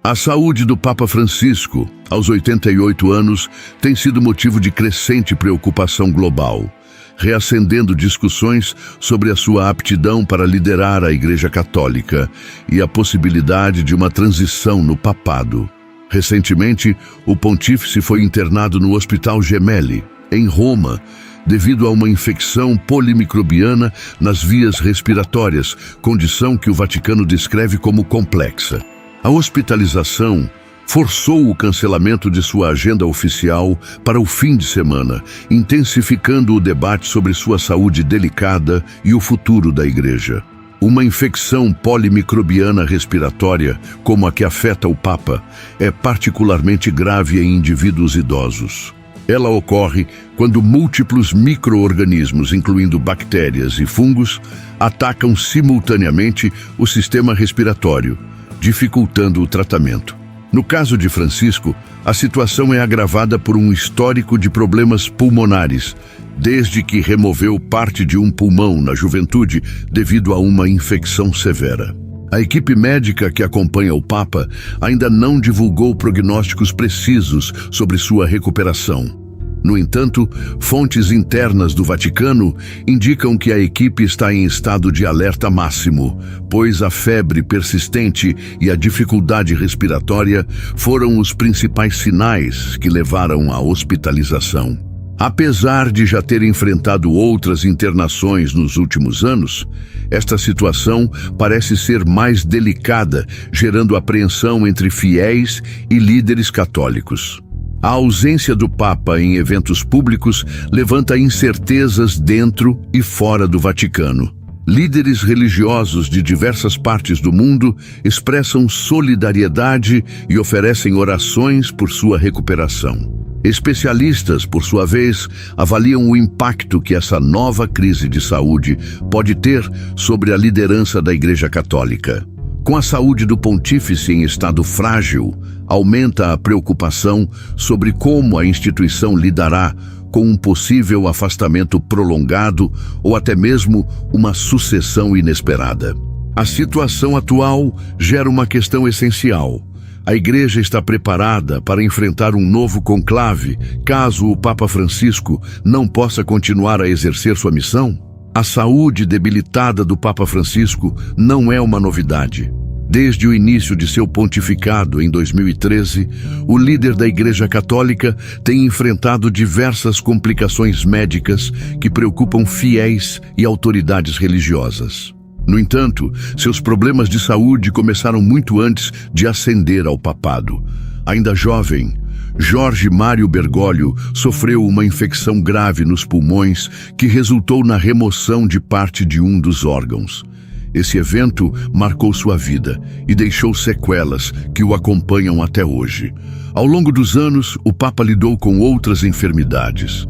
A saúde do Papa Francisco, aos 88 anos, tem sido motivo de crescente preocupação global, reacendendo discussões sobre a sua aptidão para liderar a Igreja Católica e a possibilidade de uma transição no papado. Recentemente, o pontífice foi internado no Hospital Gemelli, em Roma, devido a uma infecção polimicrobiana nas vias respiratórias, condição que o Vaticano descreve como complexa. A hospitalização forçou o cancelamento de sua agenda oficial para o fim de semana, intensificando o debate sobre sua saúde delicada e o futuro da Igreja. Uma infecção polimicrobiana respiratória, como a que afeta o Papa, é particularmente grave em indivíduos idosos. Ela ocorre quando múltiplos micro-organismos, incluindo bactérias e fungos, atacam simultaneamente o sistema respiratório, dificultando o tratamento. No caso de Francisco, a situação é agravada por um histórico de problemas pulmonares, desde que removeu parte de um pulmão na juventude devido a uma infecção severa. A equipe médica que acompanha o Papa ainda não divulgou prognósticos precisos sobre sua recuperação. No entanto, fontes internas do Vaticano indicam que a equipe está em estado de alerta máximo, pois a febre persistente e a dificuldade respiratória foram os principais sinais que levaram à hospitalização. Apesar de já ter enfrentado outras internações nos últimos anos, esta situação parece ser mais delicada, gerando apreensão entre fiéis e líderes católicos. A ausência do Papa em eventos públicos levanta incertezas dentro e fora do Vaticano. Líderes religiosos de diversas partes do mundo expressam solidariedade e oferecem orações por sua recuperação. Especialistas, por sua vez, avaliam o impacto que essa nova crise de saúde pode ter sobre a liderança da Igreja Católica. Com a saúde do pontífice em estado frágil, aumenta a preocupação sobre como a instituição lidará com um possível afastamento prolongado ou até mesmo uma sucessão inesperada. A situação atual gera uma questão essencial. A Igreja está preparada para enfrentar um novo conclave, caso o Papa Francisco não possa continuar a exercer sua missão? A saúde debilitada do Papa Francisco não é uma novidade. Desde o início de seu pontificado, em 2013, o líder da Igreja Católica tem enfrentado diversas complicações médicas que preocupam fiéis e autoridades religiosas. No entanto, seus problemas de saúde começaram muito antes de ascender ao papado. Ainda jovem, Jorge Mário Bergoglio sofreu uma infecção grave nos pulmões que resultou na remoção de parte de um dos órgãos. Esse evento marcou sua vida e deixou sequelas que o acompanham até hoje. Ao longo dos anos, o Papa lidou com outras enfermidades.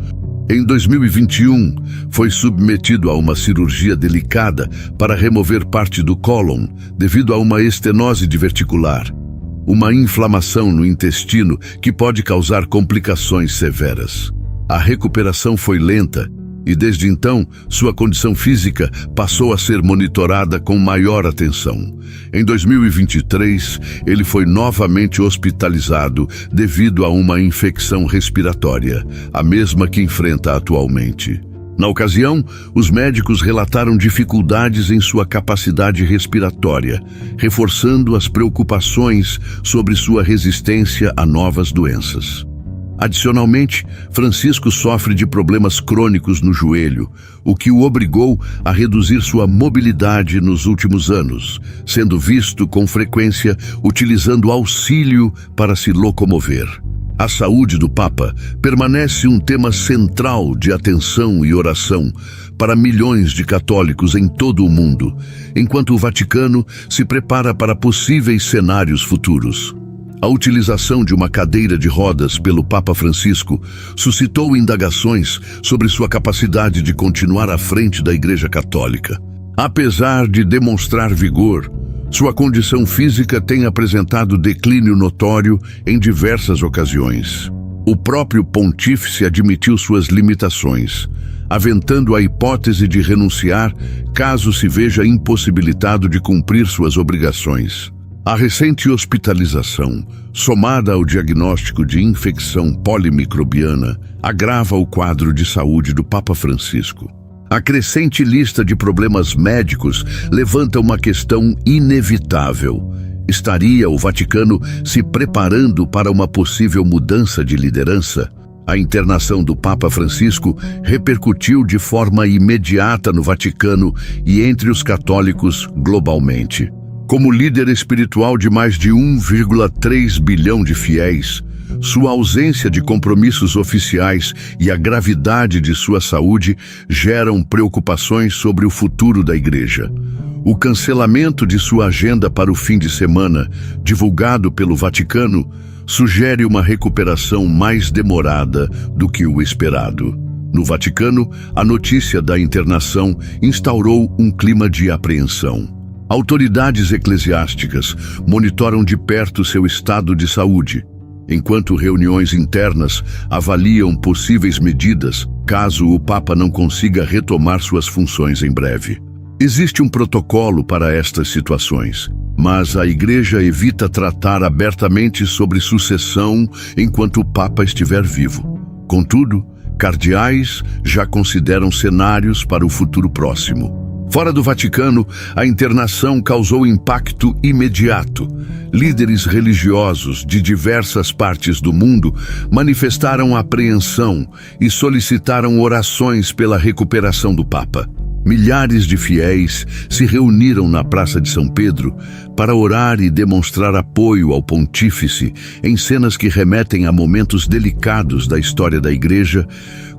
Em 2021, foi submetido a uma cirurgia delicada para remover parte do cólon devido a uma estenose diverticular, uma inflamação no intestino que pode causar complicações severas. A recuperação foi lenta e, desde então, sua condição física passou a ser monitorada com maior atenção. Em 2023, ele foi novamente hospitalizado devido a uma infecção respiratória, a mesma que enfrenta atualmente. Na ocasião, os médicos relataram dificuldades em sua capacidade respiratória, reforçando as preocupações sobre sua resistência a novas doenças. Adicionalmente, Francisco sofre de problemas crônicos no joelho, o que o obrigou a reduzir sua mobilidade nos últimos anos, sendo visto com frequência utilizando auxílio para se locomover. A saúde do Papa permanece um tema central de atenção e oração para milhões de católicos em todo o mundo, enquanto o Vaticano se prepara para possíveis cenários futuros. A utilização de uma cadeira de rodas pelo Papa Francisco suscitou indagações sobre sua capacidade de continuar à frente da Igreja Católica. Apesar de demonstrar vigor, sua condição física tem apresentado declínio notório em diversas ocasiões. O próprio pontífice admitiu suas limitações, aventando a hipótese de renunciar caso se veja impossibilitado de cumprir suas obrigações. A recente hospitalização, somada ao diagnóstico de infecção polimicrobiana, agrava o quadro de saúde do Papa Francisco. A crescente lista de problemas médicos levanta uma questão inevitável. Estaria o Vaticano se preparando para uma possível mudança de liderança? A internação do Papa Francisco repercutiu de forma imediata no Vaticano e entre os católicos globalmente. Como líder espiritual de mais de 1,3 bilhão de fiéis, sua ausência de compromissos oficiais e a gravidade de sua saúde geram preocupações sobre o futuro da Igreja. O cancelamento de sua agenda para o fim de semana, divulgado pelo Vaticano, sugere uma recuperação mais demorada do que o esperado. No Vaticano, a notícia da internação instaurou um clima de apreensão. Autoridades eclesiásticas monitoram de perto seu estado de saúde, enquanto reuniões internas avaliam possíveis medidas caso o Papa não consiga retomar suas funções em breve. Existe um protocolo para estas situações, mas a Igreja evita tratar abertamente sobre sucessão enquanto o Papa estiver vivo. Contudo, cardeais já consideram cenários para o futuro próximo. Fora do Vaticano, a internação causou impacto imediato. Líderes religiosos de diversas partes do mundo manifestaram apreensão e solicitaram orações pela recuperação do Papa. Milhares de fiéis se reuniram na Praça de São Pedro para orar e demonstrar apoio ao pontífice em cenas que remetem a momentos delicados da história da Igreja,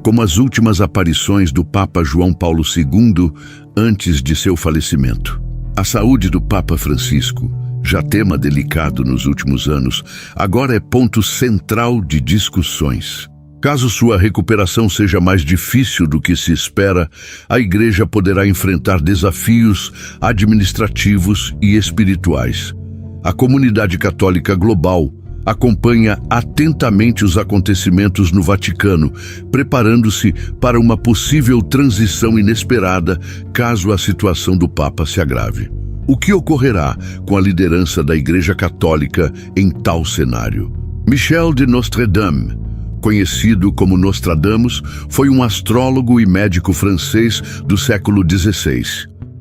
como as últimas aparições do Papa João Paulo II antes de seu falecimento. A saúde do Papa Francisco, já tema delicado nos últimos anos, agora é ponto central de discussões. Caso sua recuperação seja mais difícil do que se espera, a Igreja poderá enfrentar desafios administrativos e espirituais. A comunidade católica global acompanha atentamente os acontecimentos no Vaticano, preparando-se para uma possível transição inesperada caso a situação do Papa se agrave. O que ocorrerá com a liderança da Igreja Católica em tal cenário? Michel de Nostredame, conhecido como Nostradamus, foi um astrólogo e médico francês do século XVI,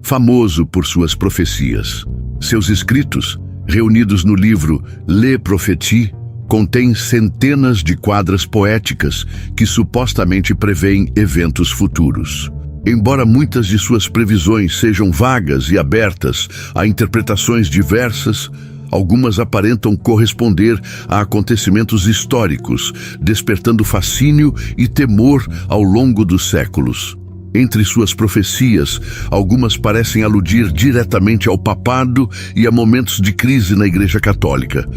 famoso por suas profecias. Seus escritos, reunidos no livro Les Prophéties, contêm centenas de quadras poéticas que supostamente prevêem eventos futuros. Embora muitas de suas previsões sejam vagas e abertas a interpretações diversas, algumas aparentam corresponder a acontecimentos históricos, despertando fascínio e temor ao longo dos séculos. Entre suas profecias, algumas parecem aludir diretamente ao papado e a momentos de crise na Igreja Católica.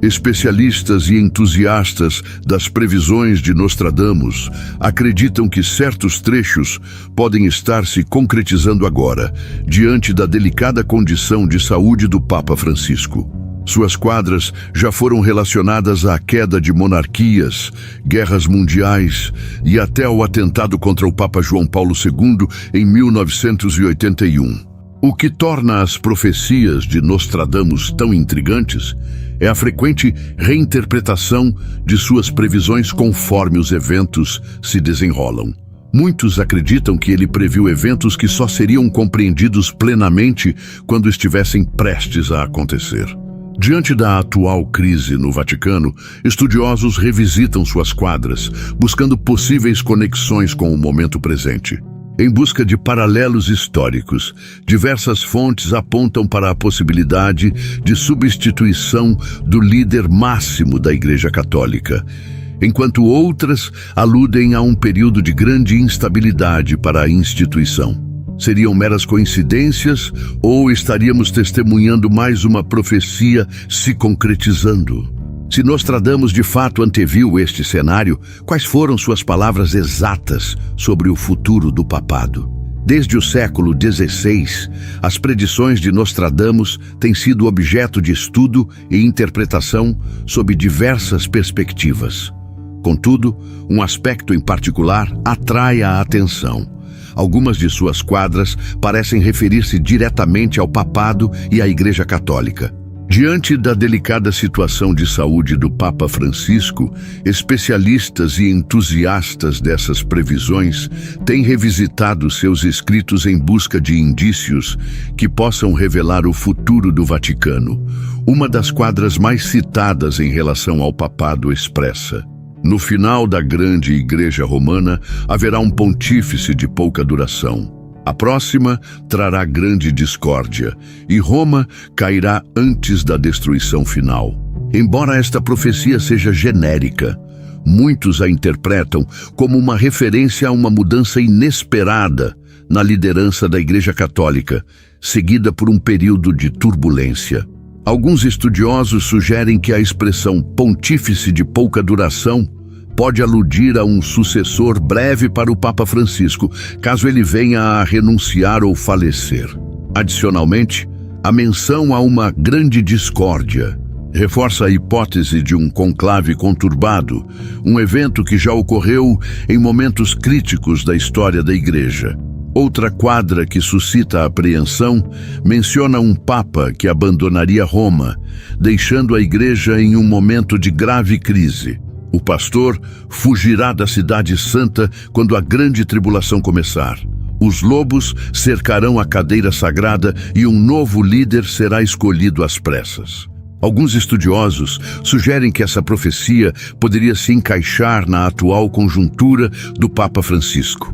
Especialistas e entusiastas das previsões de Nostradamus acreditam que certos trechos podem estar se concretizando agora, diante da delicada condição de saúde do Papa Francisco. Suas quadras já foram relacionadas à queda de monarquias, guerras mundiais e até ao atentado contra o Papa João Paulo II em 1981. O que torna as profecias de Nostradamus tão intrigantes é a frequente reinterpretação de suas previsões conforme os eventos se desenrolam. Muitos acreditam que ele previu eventos que só seriam compreendidos plenamente quando estivessem prestes a acontecer. Diante da atual crise no Vaticano, estudiosos revisitam suas quadras, buscando possíveis conexões com o momento presente. Em busca de paralelos históricos, diversas fontes apontam para a possibilidade de substituição do líder máximo da Igreja Católica, enquanto outras aludem a um período de grande instabilidade para a instituição. Seriam meras coincidências ou estaríamos testemunhando mais uma profecia se concretizando? Se Nostradamus de fato anteviu este cenário, quais foram suas palavras exatas sobre o futuro do papado? Desde o século XVI, as predições de Nostradamus têm sido objeto de estudo e interpretação sob diversas perspectivas. Contudo, um aspecto em particular atrai a atenção. Algumas de suas quadras parecem referir-se diretamente ao papado e à Igreja Católica. Diante da delicada situação de saúde do Papa Francisco, especialistas e entusiastas dessas previsões têm revisitado seus escritos em busca de indícios que possam revelar o futuro do Vaticano. Uma das quadras mais citadas em relação ao papado expressa: no final da grande Igreja Romana haverá um pontífice de pouca duração. A próxima trará grande discórdia, e Roma cairá antes da destruição final. Embora esta profecia seja genérica, muitos a interpretam como uma referência a uma mudança inesperada na liderança da Igreja Católica, seguida por um período de turbulência. Alguns estudiosos sugerem que a expressão pontífice de pouca duração pode aludir a um sucessor breve para o Papa Francisco, caso ele venha a renunciar ou falecer. Adicionalmente, a menção a uma grande discórdia reforça a hipótese de um conclave conturbado, um evento que já ocorreu em momentos críticos da história da Igreja. Outra quadra que suscita apreensão menciona um Papa que abandonaria Roma, deixando a Igreja em um momento de grave crise. O pastor fugirá da cidade santa quando a grande tribulação começar. Os lobos cercarão a cadeira sagrada e um novo líder será escolhido às pressas. Alguns estudiosos sugerem que essa profecia poderia se encaixar na atual conjuntura do Papa Francisco.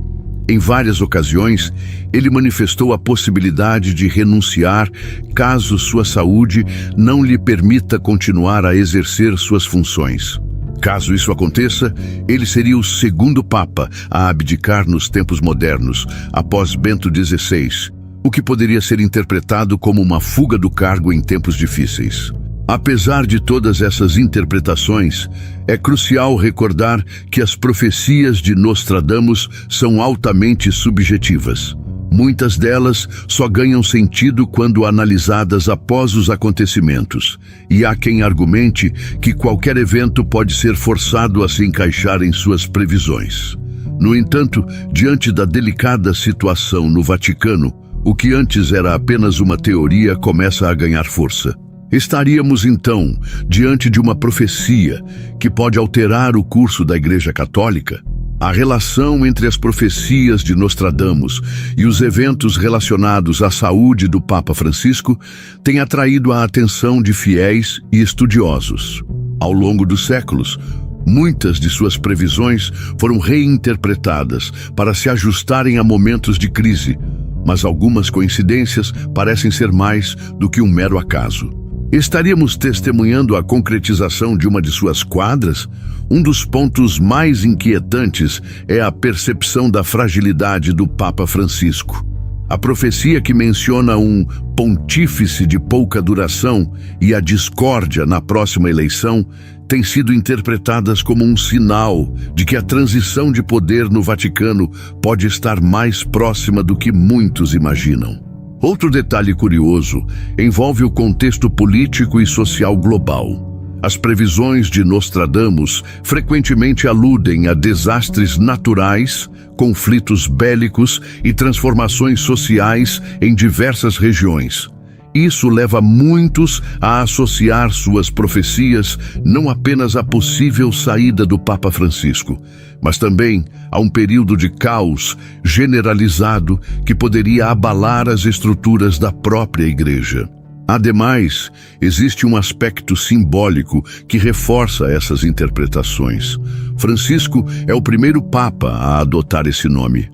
Em várias ocasiões, ele manifestou a possibilidade de renunciar caso sua saúde não lhe permita continuar a exercer suas funções. Caso isso aconteça, ele seria o segundo Papa a abdicar nos tempos modernos, após Bento XVI, o que poderia ser interpretado como uma fuga do cargo em tempos difíceis. Apesar de todas essas interpretações, é crucial recordar que as profecias de Nostradamus são altamente subjetivas. Muitas delas só ganham sentido quando analisadas após os acontecimentos, e há quem argumente que qualquer evento pode ser forçado a se encaixar em suas previsões. No entanto, diante da delicada situação no Vaticano, o que antes era apenas uma teoria começa a ganhar força. Estaríamos, então, diante de uma profecia que pode alterar o curso da Igreja Católica? A relação entre as profecias de Nostradamus e os eventos relacionados à saúde do Papa Francisco tem atraído a atenção de fiéis e estudiosos. Ao longo dos séculos, muitas de suas previsões foram reinterpretadas para se ajustarem a momentos de crise, mas algumas coincidências parecem ser mais do que um mero acaso. Estaríamos testemunhando a concretização de uma de suas quadras? Um dos pontos mais inquietantes é a percepção da fragilidade do Papa Francisco. A profecia que menciona um pontífice de pouca duração e a discórdia na próxima eleição têm sido interpretadas como um sinal de que a transição de poder no Vaticano pode estar mais próxima do que muitos imaginam. Outro detalhe curioso envolve o contexto político e social global. As previsões de Nostradamus frequentemente aludem a desastres naturais, conflitos bélicos e transformações sociais em diversas regiões. Isso leva muitos a associar suas profecias não apenas à possível saída do Papa Francisco, mas também a um período de caos generalizado que poderia abalar as estruturas da própria Igreja. Ademais, existe um aspecto simbólico que reforça essas interpretações. Francisco é o primeiro Papa a adotar esse nome.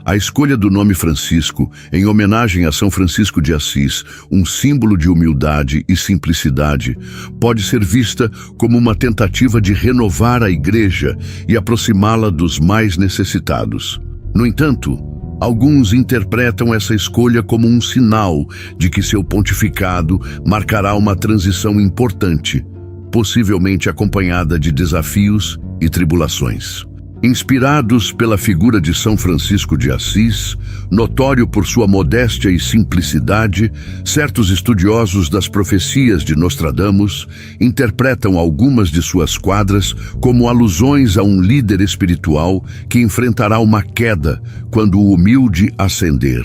A escolha do nome Francisco, em homenagem a São Francisco de Assis, um símbolo de humildade e simplicidade, pode ser vista como uma tentativa de renovar a Igreja e aproximá-la dos mais necessitados. No entanto, alguns interpretam essa escolha como um sinal de que seu pontificado marcará uma transição importante, possivelmente acompanhada de desafios e tribulações. Inspirados pela figura de São Francisco de Assis, notório por sua modéstia e simplicidade, certos estudiosos das profecias de Nostradamus interpretam algumas de suas quadras como alusões a um líder espiritual que enfrentará uma queda quando o humilde ascender.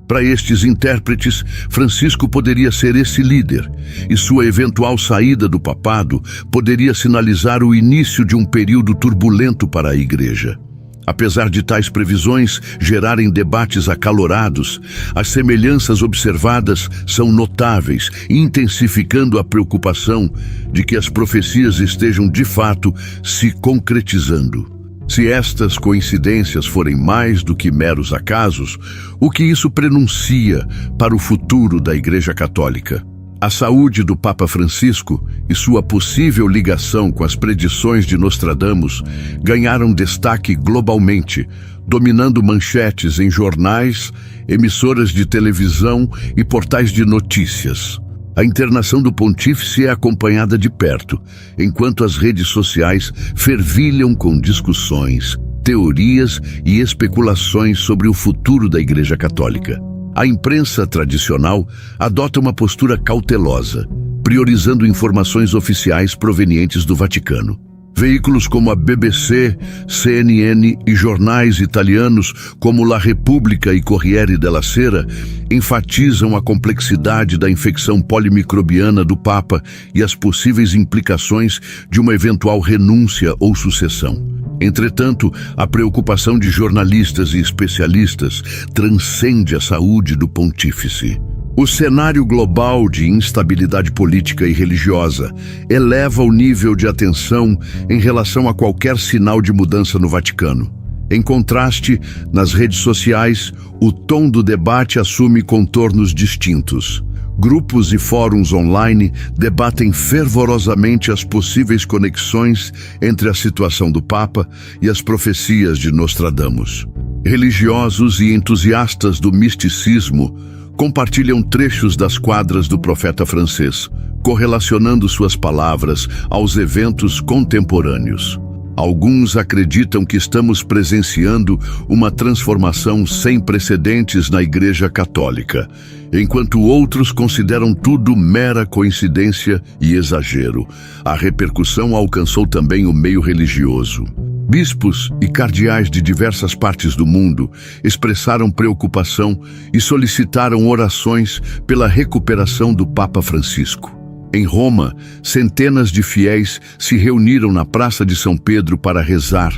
Para estes intérpretes, Francisco poderia ser esse líder, e sua eventual saída do papado poderia sinalizar o início de um período turbulento para a Igreja. Apesar de tais previsões gerarem debates acalorados, as semelhanças observadas são notáveis, intensificando a preocupação de que as profecias estejam de fato se concretizando. Se estas coincidências forem mais do que meros acasos, o que isso prenuncia para o futuro da Igreja Católica? A saúde do Papa Francisco e sua possível ligação com as predições de Nostradamus ganharam destaque globalmente, dominando manchetes em jornais, emissoras de televisão e portais de notícias. A internação do pontífice é acompanhada de perto, enquanto as redes sociais fervilham com discussões, teorias e especulações sobre o futuro da Igreja Católica. A imprensa tradicional adota uma postura cautelosa, priorizando informações oficiais provenientes do Vaticano. Veículos como a BBC, CNN e jornais italianos como La Repubblica e Corriere della Sera enfatizam a complexidade da infecção polimicrobiana do Papa e as possíveis implicações de uma eventual renúncia ou sucessão. Entretanto, a preocupação de jornalistas e especialistas transcende a saúde do pontífice. O cenário global de instabilidade política e religiosa eleva o nível de atenção em relação a qualquer sinal de mudança no Vaticano. Em contraste, nas redes sociais, o tom do debate assume contornos distintos. Grupos e fóruns online debatem fervorosamente as possíveis conexões entre a situação do Papa e as profecias de Nostradamus. Religiosos e entusiastas do misticismo compartilham trechos das quadras do profeta francês, correlacionando suas palavras aos eventos contemporâneos. Alguns acreditam que estamos presenciando uma transformação sem precedentes na Igreja Católica, enquanto outros consideram tudo mera coincidência e exagero. A repercussão alcançou também o meio religioso. Bispos e cardeais de diversas partes do mundo expressaram preocupação e solicitaram orações pela recuperação do Papa Francisco. Em Roma, centenas de fiéis se reuniram na Praça de São Pedro para rezar,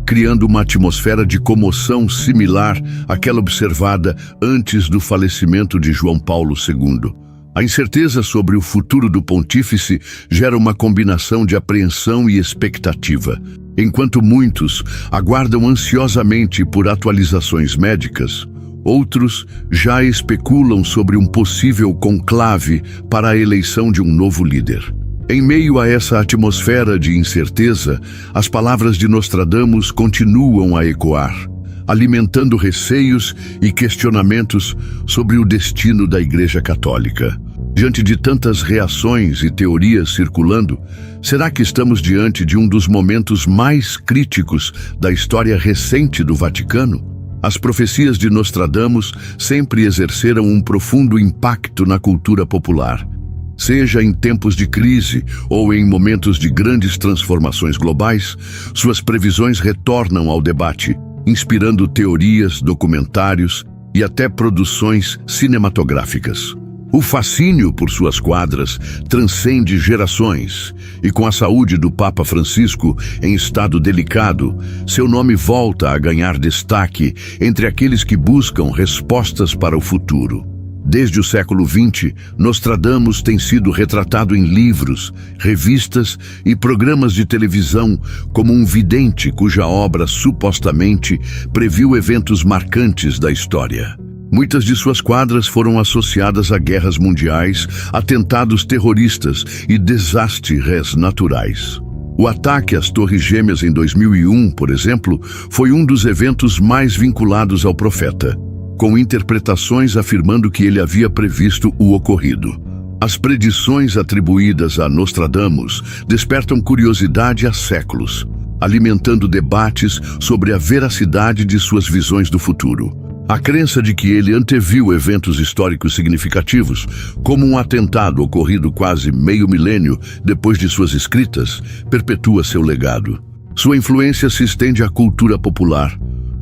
criando uma atmosfera de comoção similar àquela observada antes do falecimento de João Paulo II. A incerteza sobre o futuro do pontífice gera uma combinação de apreensão e expectativa. Enquanto muitos aguardam ansiosamente por atualizações médicas, outros já especulam sobre um possível conclave para a eleição de um novo líder. Em meio a essa atmosfera de incerteza, as palavras de Nostradamus continuam a ecoar, alimentando receios e questionamentos sobre o destino da Igreja Católica. Diante de tantas reações e teorias circulando, será que estamos diante de um dos momentos mais críticos da história recente do Vaticano? As profecias de Nostradamus sempre exerceram um profundo impacto na cultura popular. Seja em tempos de crise ou em momentos de grandes transformações globais, suas previsões retornam ao debate, inspirando teorias, documentários e até produções cinematográficas. O fascínio por suas quadras transcende gerações, e com a saúde do Papa Francisco em estado delicado, seu nome volta a ganhar destaque entre aqueles que buscam respostas para o futuro. Desde o século XX, Nostradamus tem sido retratado em livros, revistas e programas de televisão como um vidente cuja obra supostamente previu eventos marcantes da história. Muitas de suas quadras foram associadas a guerras mundiais, atentados terroristas e desastres naturais. O ataque às Torres Gêmeas em 2001, por exemplo, foi um dos eventos mais vinculados ao profeta, com interpretações afirmando que ele havia previsto o ocorrido. As predições atribuídas a Nostradamus despertam curiosidade há séculos, alimentando debates sobre a veracidade de suas visões do futuro. A crença de que ele anteviu eventos históricos significativos, como um atentado ocorrido quase meio milênio depois de suas escritas, perpetua seu legado. Sua influência se estende à cultura popular,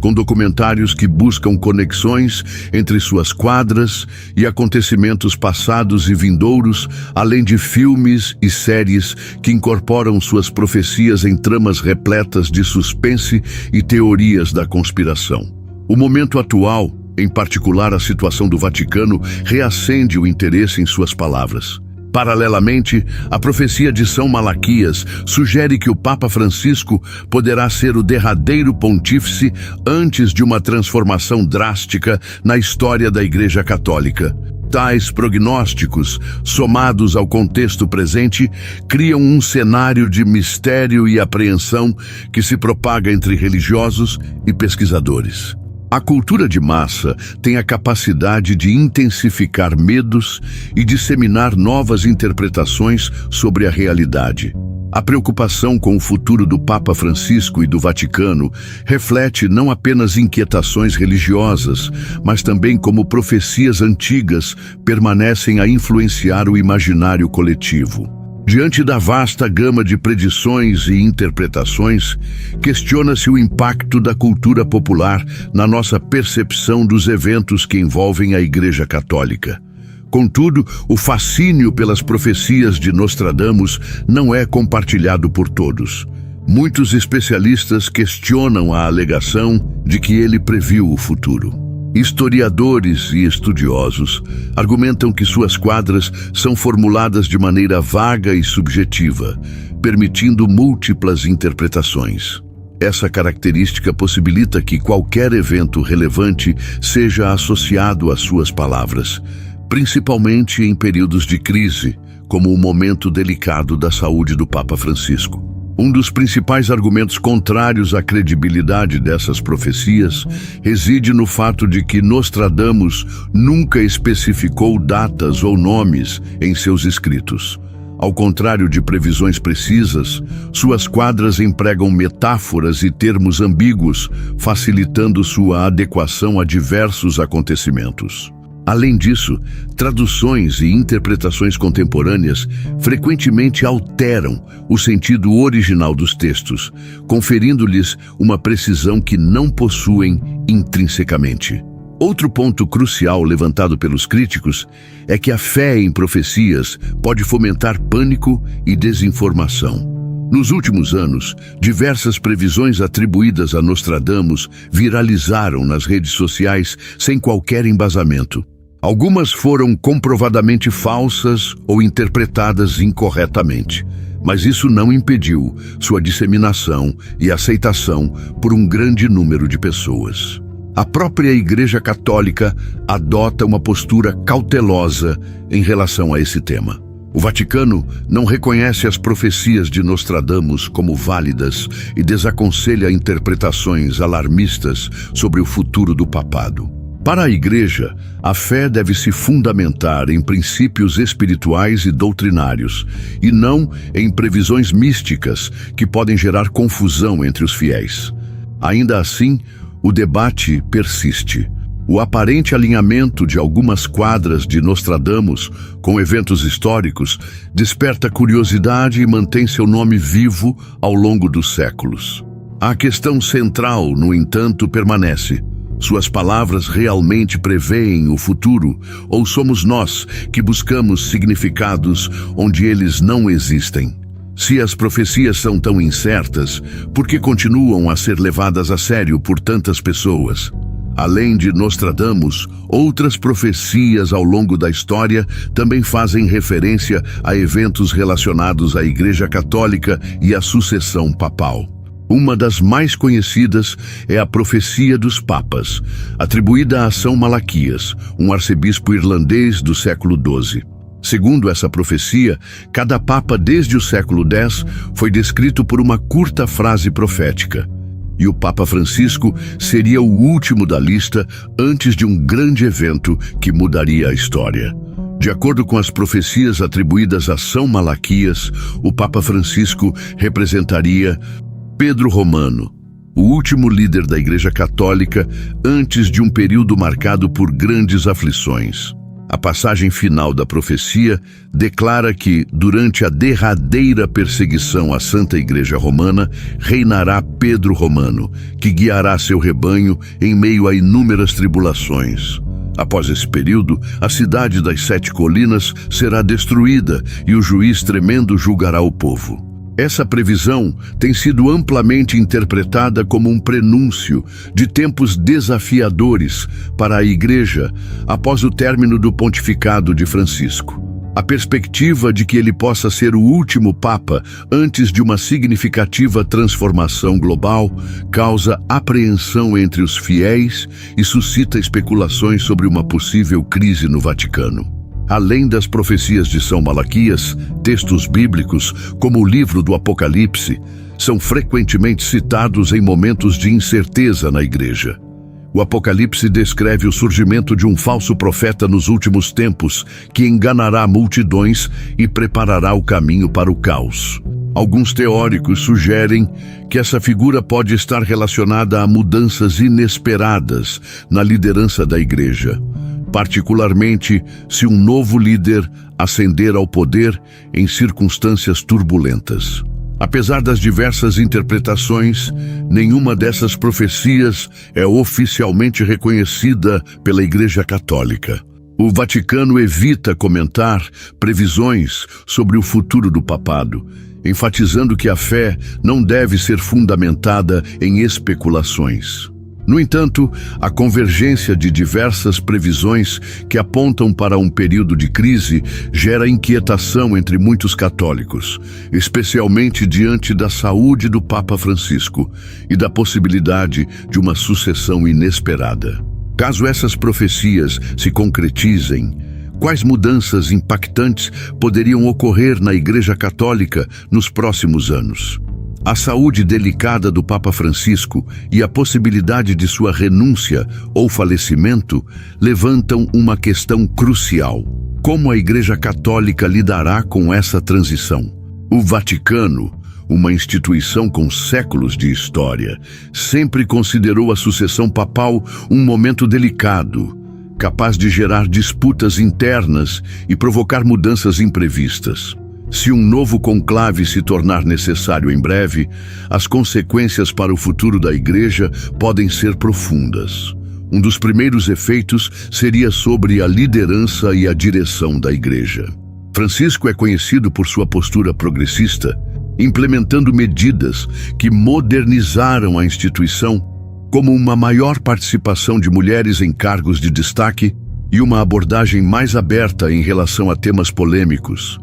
com documentários que buscam conexões entre suas quadras e acontecimentos passados e vindouros, além de filmes e séries que incorporam suas profecias em tramas repletas de suspense e teorias da conspiração. O momento atual, em particular a situação do Vaticano, reacende o interesse em suas palavras. Paralelamente, a profecia de São Malaquias sugere que o Papa Francisco poderá ser o derradeiro pontífice antes de uma transformação drástica na história da Igreja Católica. Tais prognósticos, somados ao contexto presente, criam um cenário de mistério e apreensão que se propaga entre religiosos e pesquisadores. A cultura de massa tem a capacidade de intensificar medos e disseminar novas interpretações sobre a realidade. A preocupação com o futuro do Papa Francisco e do Vaticano reflete não apenas inquietações religiosas, mas também como profecias antigas permanecem a influenciar o imaginário coletivo. Diante da vasta gama de predições e interpretações, questiona-se o impacto da cultura popular na nossa percepção dos eventos que envolvem a Igreja Católica. Contudo, o fascínio pelas profecias de Nostradamus não é compartilhado por todos. Muitos especialistas questionam a alegação de que ele previu o futuro. Historiadores e estudiosos argumentam que suas quadras são formuladas de maneira vaga e subjetiva, permitindo múltiplas interpretações. Essa característica possibilita que qualquer evento relevante seja associado às suas palavras, principalmente em períodos de crise, como o momento delicado da saúde do Papa Francisco. Um dos principais argumentos contrários à credibilidade dessas profecias reside no fato de que Nostradamus nunca especificou datas ou nomes em seus escritos. Ao contrário de previsões precisas, suas quadras empregam metáforas e termos ambíguos, facilitando sua adequação a diversos acontecimentos. Além disso, traduções e interpretações contemporâneas frequentemente alteram o sentido original dos textos, conferindo-lhes uma precisão que não possuem intrinsecamente. Outro ponto crucial levantado pelos críticos é que a fé em profecias pode fomentar pânico e desinformação. Nos últimos anos, diversas previsões atribuídas a Nostradamus viralizaram nas redes sociais sem qualquer embasamento. Algumas foram comprovadamente falsas ou interpretadas incorretamente, mas isso não impediu sua disseminação e aceitação por um grande número de pessoas. A própria Igreja Católica adota uma postura cautelosa em relação a esse tema. O Vaticano não reconhece as profecias de Nostradamus como válidas e desaconselha interpretações alarmistas sobre o futuro do papado. Para a Igreja, a fé deve se fundamentar em princípios espirituais e doutrinários, e não em previsões místicas que podem gerar confusão entre os fiéis. Ainda assim, o debate persiste. O aparente alinhamento de algumas quadras de Nostradamus com eventos históricos desperta curiosidade e mantém seu nome vivo ao longo dos séculos. A questão central, no entanto, permanece. Suas palavras realmente preveem o futuro, ou somos nós que buscamos significados onde eles não existem? Se as profecias são tão incertas, por que continuam a ser levadas a sério por tantas pessoas? Além de Nostradamus, outras profecias ao longo da história também fazem referência a eventos relacionados à Igreja Católica e à sucessão papal. Uma das mais conhecidas é a Profecia dos Papas, atribuída a São Malaquias, um arcebispo irlandês do século XII. Segundo essa profecia, cada papa desde o século X foi descrito por uma curta frase profética. E o Papa Francisco seria o último da lista antes de um grande evento que mudaria a história. De acordo com as profecias atribuídas a São Malaquias, o Papa Francisco representaria Pedro Romano, o último líder da Igreja Católica antes de um período marcado por grandes aflições. A passagem final da profecia declara que, durante a derradeira perseguição à Santa Igreja Romana, reinará Pedro Romano, que guiará seu rebanho em meio a inúmeras tribulações. Após esse período, a cidade das 7 colinas será destruída e o juiz tremendo julgará o povo. Essa previsão tem sido amplamente interpretada como um prenúncio de tempos desafiadores para a Igreja após o término do pontificado de Francisco. A perspectiva de que ele possa ser o último Papa antes de uma significativa transformação global causa apreensão entre os fiéis e suscita especulações sobre uma possível crise no Vaticano. Além das profecias de São Malaquias, textos bíblicos, como o livro do Apocalipse, são frequentemente citados em momentos de incerteza na Igreja. O Apocalipse descreve o surgimento de um falso profeta nos últimos tempos, que enganará multidões e preparará o caminho para o caos. Alguns teóricos sugerem que essa figura pode estar relacionada a mudanças inesperadas na liderança da Igreja, particularmente se um novo líder ascender ao poder em circunstâncias turbulentas. Apesar das diversas interpretações, nenhuma dessas profecias é oficialmente reconhecida pela Igreja Católica. O Vaticano evita comentar previsões sobre o futuro do papado, enfatizando que a fé não deve ser fundamentada em especulações. No entanto, a convergência de diversas previsões que apontam para um período de crise gera inquietação entre muitos católicos, especialmente diante da saúde do Papa Francisco e da possibilidade de uma sucessão inesperada. Caso essas profecias se concretizem, quais mudanças impactantes poderiam ocorrer na Igreja Católica nos próximos anos? A saúde delicada do Papa Francisco e a possibilidade de sua renúncia ou falecimento levantam uma questão crucial. Como a Igreja Católica lidará com essa transição? O Vaticano, uma instituição com séculos de história, sempre considerou a sucessão papal um momento delicado, capaz de gerar disputas internas e provocar mudanças imprevistas. Se um novo conclave se tornar necessário em breve, as consequências para o futuro da Igreja podem ser profundas. Um dos primeiros efeitos seria sobre a liderança e a direção da Igreja. Francisco é conhecido por sua postura progressista, implementando medidas que modernizaram a instituição, como uma maior participação de mulheres em cargos de destaque e uma abordagem mais aberta em relação a temas polêmicos.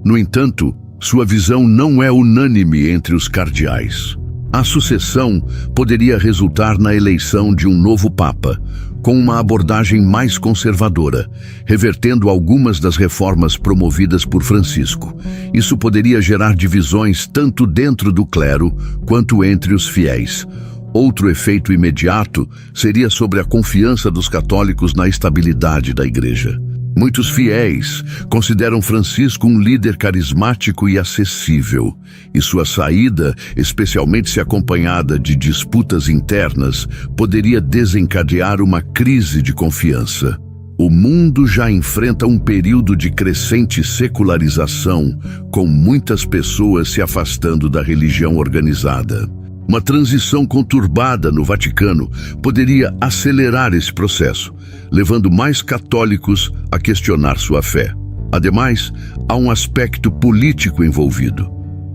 No entanto, sua visão não é unânime entre os cardeais. A sucessão poderia resultar na eleição de um novo Papa, com uma abordagem mais conservadora, revertendo algumas das reformas promovidas por Francisco. Isso poderia gerar divisões tanto dentro do clero quanto entre os fiéis. Outro efeito imediato seria sobre a confiança dos católicos na estabilidade da Igreja. Muitos fiéis consideram Francisco um líder carismático e acessível, e sua saída, especialmente se acompanhada de disputas internas, poderia desencadear uma crise de confiança. O mundo já enfrenta um período de crescente secularização, com muitas pessoas se afastando da religião organizada. Uma transição conturbada no Vaticano poderia acelerar esse processo, levando mais católicos a questionar sua fé. Ademais, há um aspecto político envolvido.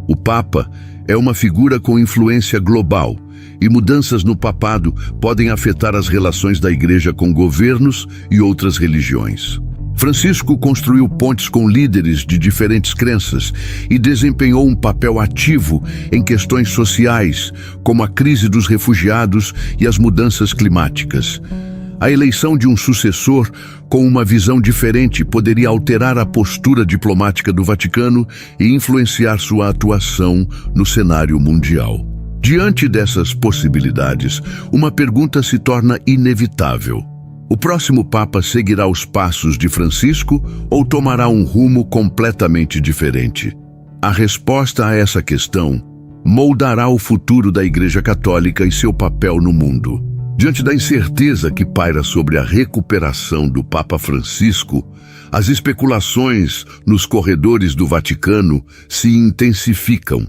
O Papa é uma figura com influência global, e mudanças no papado podem afetar as relações da Igreja com governos e outras religiões. Francisco construiu pontes com líderes de diferentes crenças e desempenhou um papel ativo em questões sociais, como a crise dos refugiados e as mudanças climáticas. A eleição de um sucessor com uma visão diferente poderia alterar a postura diplomática do Vaticano e influenciar sua atuação no cenário mundial. Diante dessas possibilidades, uma pergunta se torna inevitável. O próximo Papa seguirá os passos de Francisco ou tomará um rumo completamente diferente? A resposta a essa questão moldará o futuro da Igreja Católica e seu papel no mundo. Diante da incerteza que paira sobre a recuperação do Papa Francisco, as especulações nos corredores do Vaticano se intensificam,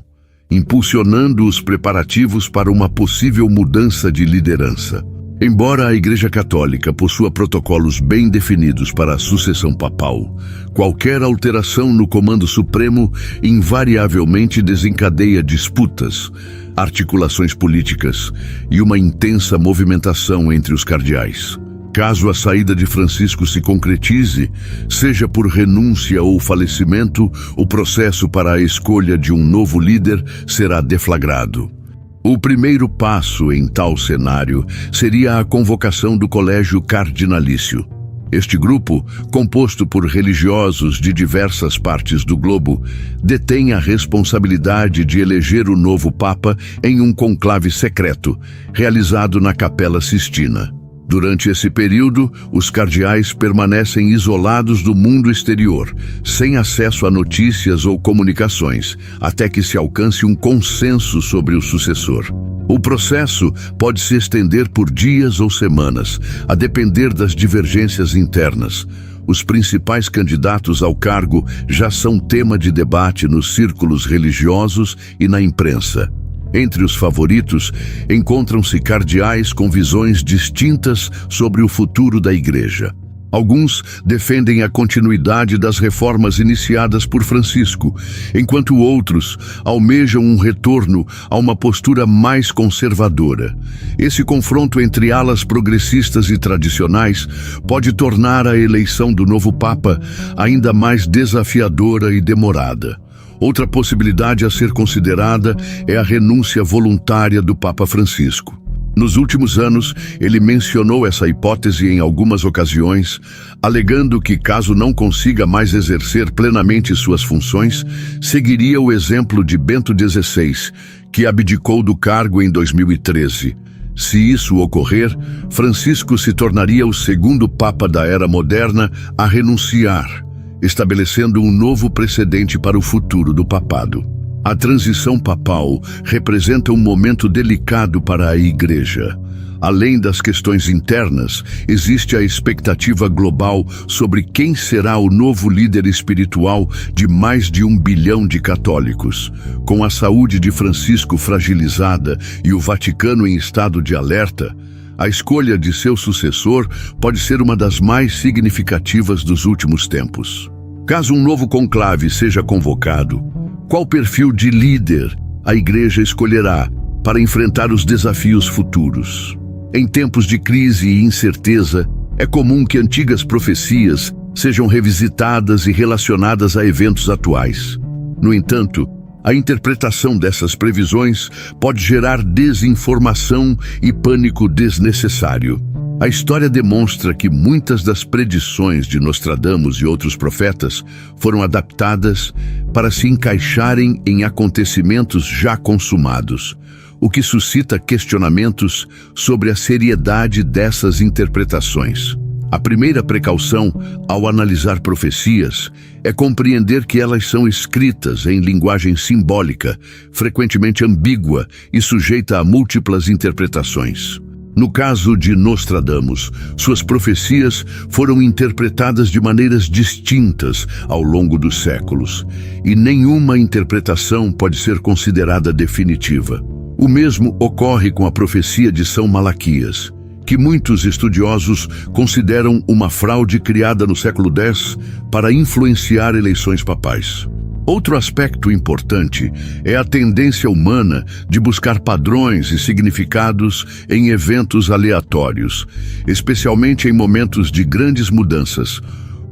impulsionando os preparativos para uma possível mudança de liderança. Embora a Igreja Católica possua protocolos bem definidos para a sucessão papal, qualquer alteração no comando supremo invariavelmente desencadeia disputas, articulações políticas e uma intensa movimentação entre os cardeais. Caso a saída de Francisco se concretize, seja por renúncia ou falecimento, o processo para a escolha de um novo líder será deflagrado. O primeiro passo em tal cenário seria a convocação do Colégio Cardinalício. Este grupo, composto por religiosos de diversas partes do globo, detém a responsabilidade de eleger o novo Papa em um conclave secreto, realizado na Capela Sistina. Durante esse período, os cardeais permanecem isolados do mundo exterior, sem acesso a notícias ou comunicações, até que se alcance um consenso sobre o sucessor. O processo pode se estender por dias ou semanas, a depender das divergências internas. Os principais candidatos ao cargo já são tema de debate nos círculos religiosos e na imprensa. Entre os favoritos, encontram-se cardeais com visões distintas sobre o futuro da Igreja. Alguns defendem a continuidade das reformas iniciadas por Francisco, enquanto outros almejam um retorno a uma postura mais conservadora. Esse confronto entre alas progressistas e tradicionais pode tornar a eleição do novo Papa ainda mais desafiadora e demorada. Outra possibilidade a ser considerada é a renúncia voluntária do Papa Francisco. Nos últimos anos, ele mencionou essa hipótese em algumas ocasiões, alegando que, caso não consiga mais exercer plenamente suas funções, seguiria o exemplo de Bento XVI, que abdicou do cargo em 2013. Se isso ocorrer, Francisco se tornaria o segundo Papa da Era Moderna a renunciar, estabelecendo um novo precedente para o futuro do papado. A transição papal representa um momento delicado para a Igreja. Além das questões internas, existe a expectativa global sobre quem será o novo líder espiritual de mais de 1 bilhão de católicos. Com a saúde de Francisco fragilizada e o Vaticano em estado de alerta, a escolha de seu sucessor pode ser uma das mais significativas dos últimos tempos. Caso um novo conclave seja convocado, qual perfil de líder a Igreja escolherá para enfrentar os desafios futuros? Em tempos de crise e incerteza, é comum que antigas profecias sejam revisitadas e relacionadas a eventos atuais. No entanto, a interpretação dessas previsões pode gerar desinformação e pânico desnecessário. A história demonstra que muitas das predições de Nostradamus e outros profetas foram adaptadas para se encaixarem em acontecimentos já consumados, o que suscita questionamentos sobre a seriedade dessas interpretações. A primeira precaução ao analisar profecias é compreender que elas são escritas em linguagem simbólica, frequentemente ambígua e sujeita a múltiplas interpretações. No caso de Nostradamus, suas profecias foram interpretadas de maneiras distintas ao longo dos séculos, e nenhuma interpretação pode ser considerada definitiva. O mesmo ocorre com a profecia de São Malaquias, que muitos estudiosos consideram uma fraude criada no século X para influenciar eleições papais. Outro aspecto importante é a tendência humana de buscar padrões e significados em eventos aleatórios, especialmente em momentos de grandes mudanças,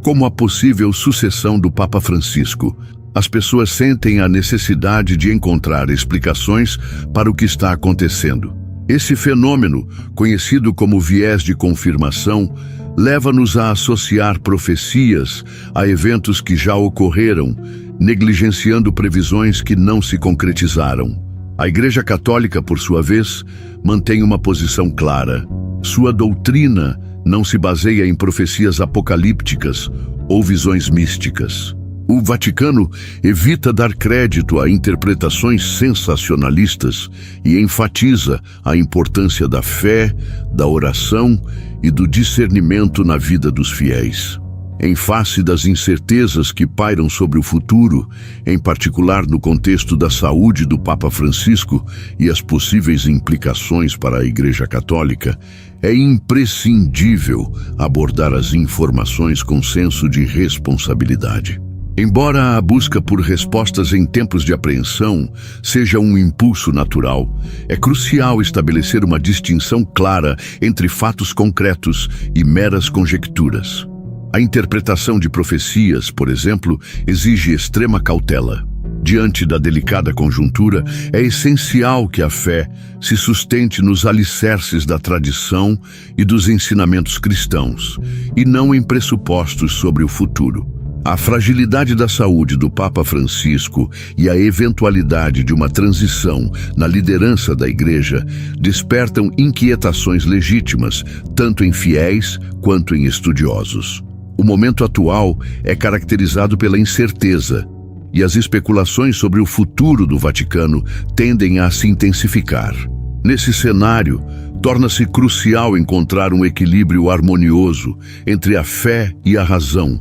como a possível sucessão do Papa Francisco. As pessoas sentem a necessidade de encontrar explicações para o que está acontecendo. Esse fenômeno, conhecido como viés de confirmação, leva-nos a associar profecias a eventos que já ocorreram, negligenciando previsões que não se concretizaram. A Igreja Católica, por sua vez, mantém uma posição clara. Sua doutrina não se baseia em profecias apocalípticas ou visões místicas. O Vaticano evita dar crédito a interpretações sensacionalistas e enfatiza a importância da fé, da oração e do discernimento na vida dos fiéis. Em face das incertezas que pairam sobre o futuro, em particular no contexto da saúde do Papa Francisco e as possíveis implicações para a Igreja Católica, é imprescindível abordar as informações com senso de responsabilidade. Embora a busca por respostas em tempos de apreensão seja um impulso natural, é crucial estabelecer uma distinção clara entre fatos concretos e meras conjecturas. A interpretação de profecias, por exemplo, exige extrema cautela. Diante da delicada conjuntura, é essencial que a fé se sustente nos alicerces da tradição e dos ensinamentos cristãos, e não em pressupostos sobre o futuro. A fragilidade da saúde do Papa Francisco e a eventualidade de uma transição na liderança da Igreja despertam inquietações legítimas, tanto em fiéis quanto em estudiosos. O momento atual é caracterizado pela incerteza, e as especulações sobre o futuro do Vaticano tendem a se intensificar. Nesse cenário, torna-se crucial encontrar um equilíbrio harmonioso entre a fé e a razão,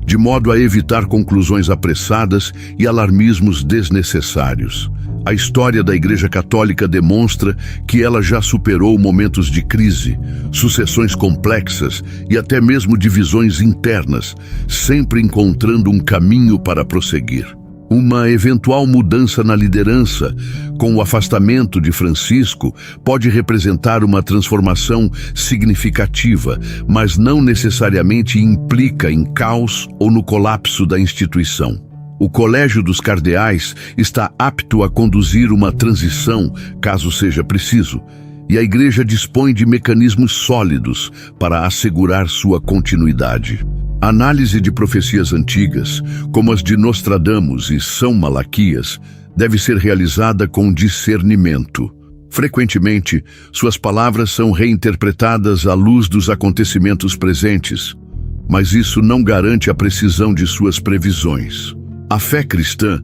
de modo a evitar conclusões apressadas e alarmismos desnecessários. A história da Igreja Católica demonstra que ela já superou momentos de crise, sucessões complexas e até mesmo divisões internas, sempre encontrando um caminho para prosseguir. Uma eventual mudança na liderança, com o afastamento de Francisco, pode representar uma transformação significativa, mas não necessariamente implica em caos ou no colapso da instituição. O Colégio dos Cardeais está apto a conduzir uma transição, caso seja preciso, e a Igreja dispõe de mecanismos sólidos para assegurar sua continuidade. A análise de profecias antigas, como as de Nostradamus e São Malaquias, deve ser realizada com discernimento. Frequentemente, suas palavras são reinterpretadas à luz dos acontecimentos presentes, mas isso não garante a precisão de suas previsões. A fé cristã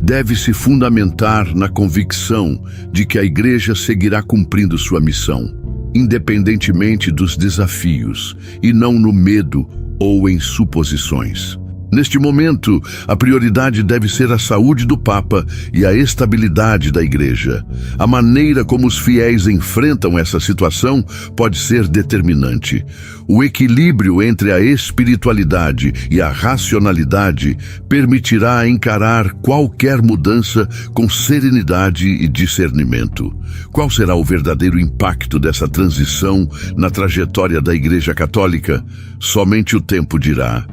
deve se fundamentar na convicção de que a Igreja seguirá cumprindo sua missão, independentemente dos desafios, e não no medo ou em suposições. Neste momento, a prioridade deve ser a saúde do Papa e a estabilidade da Igreja. A maneira como os fiéis enfrentam essa situação pode ser determinante. O equilíbrio entre a espiritualidade e a racionalidade permitirá encarar qualquer mudança com serenidade e discernimento. Qual será o verdadeiro impacto dessa transição na trajetória da Igreja Católica? Somente o tempo dirá.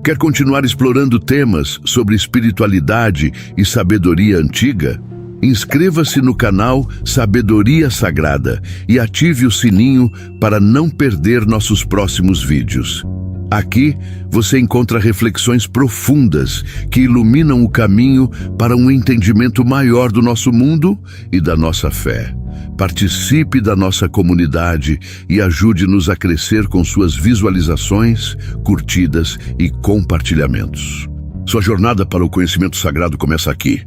Quer continuar explorando temas sobre espiritualidade e sabedoria antiga? Inscreva-se no canal Sabedoria Sagrada e ative o sininho para não perder nossos próximos vídeos. Aqui você encontra reflexões profundas que iluminam o caminho para um entendimento maior do nosso mundo e da nossa fé. Participe da nossa comunidade e ajude-nos a crescer com suas visualizações, curtidas e compartilhamentos. Sua jornada para o conhecimento sagrado começa aqui.